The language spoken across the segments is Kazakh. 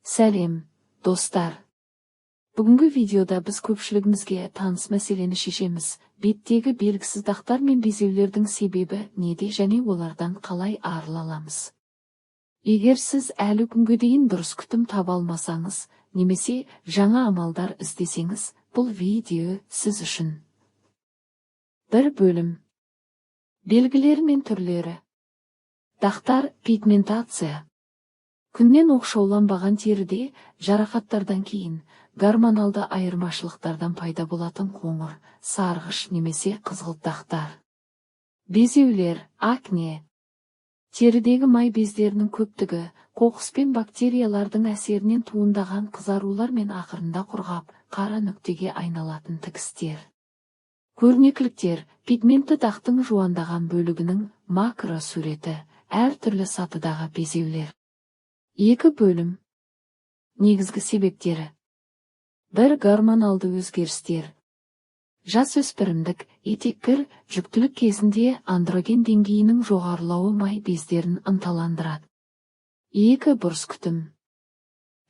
Сәлем, достар. Бүгінгі видеода біз көпшілігімізге таныс мәселені шешеміз. Беттегі белгісіз дақтар мен безеулердің себебі неде және олардан қалай арыла аламыз. Егер сіз әлі күнге дейін дұрыс күтім таба алмасаңыз, немесе жаңа амалдар іздесеңіз, бұл видео сіз үшін. Бір бөлім. Белгілері мен түрлері. Дақтар, пигментация. Күннен оқшауланбаған теріде жарақаттардан кейін гормоналды айырмашылықтардан пайда болатын қоңыр, сарғыш немесе қызғылт дақтар. Безеулер, акне. Терідегі май бездерінің көптігі, қоқыс пен бактериялардың әсерінен туындаған қызарулар мен ақырында құрғап, қара нүктеге айналатын тігістер. Көрнекіліктер, пигментті дақтың жуандаған бөлігінің макро суреті, әртүрлі сатыдағы безеулер. Екі бөлім. Негізгі себептері. Бір гормоналды өзгерістер. Жасөспірімдік, етеккір, жүктілік кезінде андроген деңгейінің жоғарылауы май бездерін ынталандырады. Екі бұрыс күтім.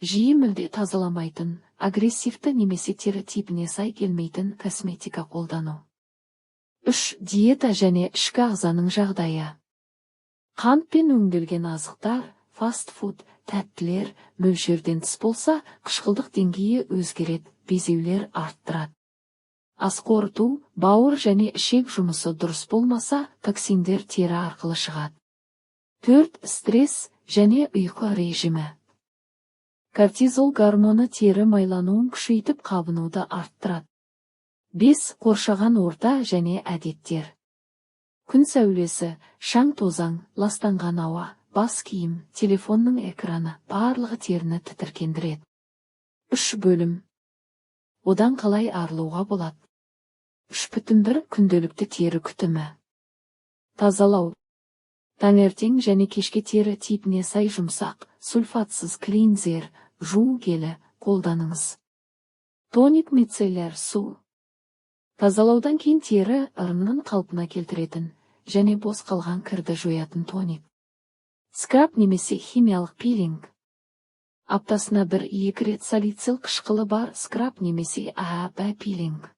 Жиі мүлде тазаламайтын, агрессивті немесе тері типіне сай келмейтін косметика қолдану. 3. Диета және ішкі ағзаның жағдайы. Қант пен өңделген азықтар, фастфуд, тәттілер мөлшерден тыс болса, қышқылдық деңгейі өзгереді, безеулер арттырады. Ас қорыту, бауыр және ішек жұмысы дұрыс болмаса, токсиндер тері арқылы шығады. 4. Стресс және ұйқы режимі. Кортизол гормоны тері майлануын күшейтіп қабынуды арттырады. 5. Қоршаған орта және әдеттер. Күн сәулесі, шаң тозаң, ластанған ауа, бас киім, телефонның экраны, барлығы теріні тітіркендіреді. 3 бөлім. Одан қалай арылуға болады? 3.1 Күнделікті тері күтімі. Тазалау. Таңертең және кешке тері типіне сай жұмсақ, сульфатсыз клинзер, жуу гелі қолданыңыз. Тоник мицеллер су. Тазалаудан кейін тері ырымның қалпына келтіретін және бос қалған кірді жоятын тоник. Скраб немесе химиялық пилинг. Аптасына 1-2 рет салицил қышқылы бар скраб немесе АБ пилинг.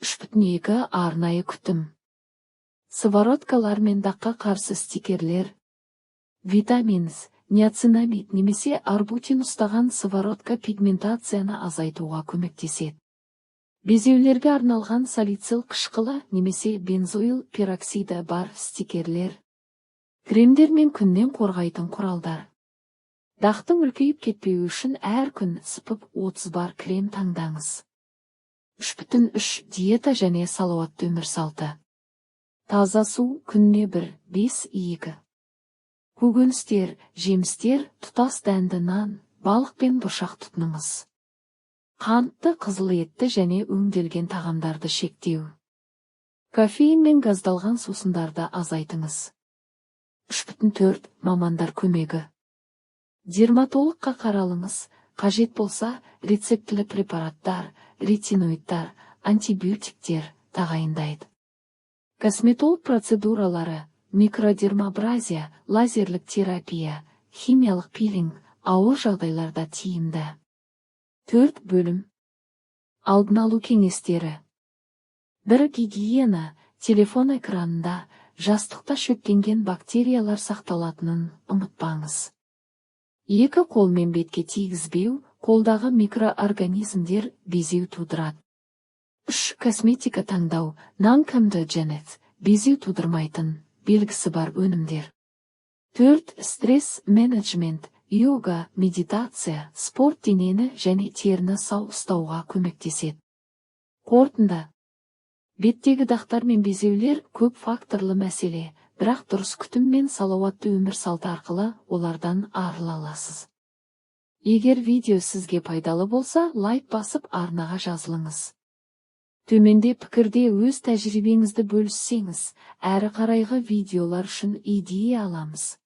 3.2 Арнайы күтім. Сывороткалар мен даққа қарсы стикерлер. Витаминс, ниацинамид немесе арбутин ұстаған сыворотка пигментацияны азайтуға көмектеседі. Безеулерге арналған салицил қышқылы немесе бензоил пероксиді бар стикерлер. Кремдер мен күннен қорғайтын құралдар. Дақтың үлкейіп кетпеуі үшін әр күн сыпып 30 бар крем таңдаңыз. 3.3 Диета және салауатты өмір салты. Таза су күніне 1-5-2. Көкөністер, жемістер, тұтас дәнді нан, балық пен бұршақ тұтыныңыз. Қантты, қызыл етті және өңделген тағамдарды шектеу. Кофеин мен газдалған сусындарды азайтыңыз. 3.4 Мамандар көмегі. Дерматологқа қаралыңыз, қажет болса, рецептілі препараттар, ретиноидтар, антибиотиктер тағайындайды. Косметолог процедуралары, микродермабразия, лазерлік терапия, химиялық пилинг, ауыр жағдайларда тиімді. 4 бөлім. Алдын алу кеңестері. 1. Гигиена, телефон экранында, жастықта шөптенген бактериялар сақталатынын ұмытпаңыз. 2. Қол мен бетке тигізбеу, қолдағы микроорганизмдер безеу тудырады. 3. Косметика таңдау, non-comedogenic, безеу тудырмайтын, белгісі бар өнімдер. 4. Стресс менеджмент, йога, медитация, спорт денені және теріні сау ұстауға көмектеседі. Қорытынды. Беттегі дақтар мен безеулер көп факторлы мәселе, бірақ дұрыс күтім мен салауатты өмір салты арқылы олардан арыла аласыз. Егер видео сізге пайдалы болса, лайк басып арнаға жазылыңыз. Төменде пікірде өз тәжірибеңізді бөліссеңіз, әрі қарайғы видеолар үшін идея аламыз.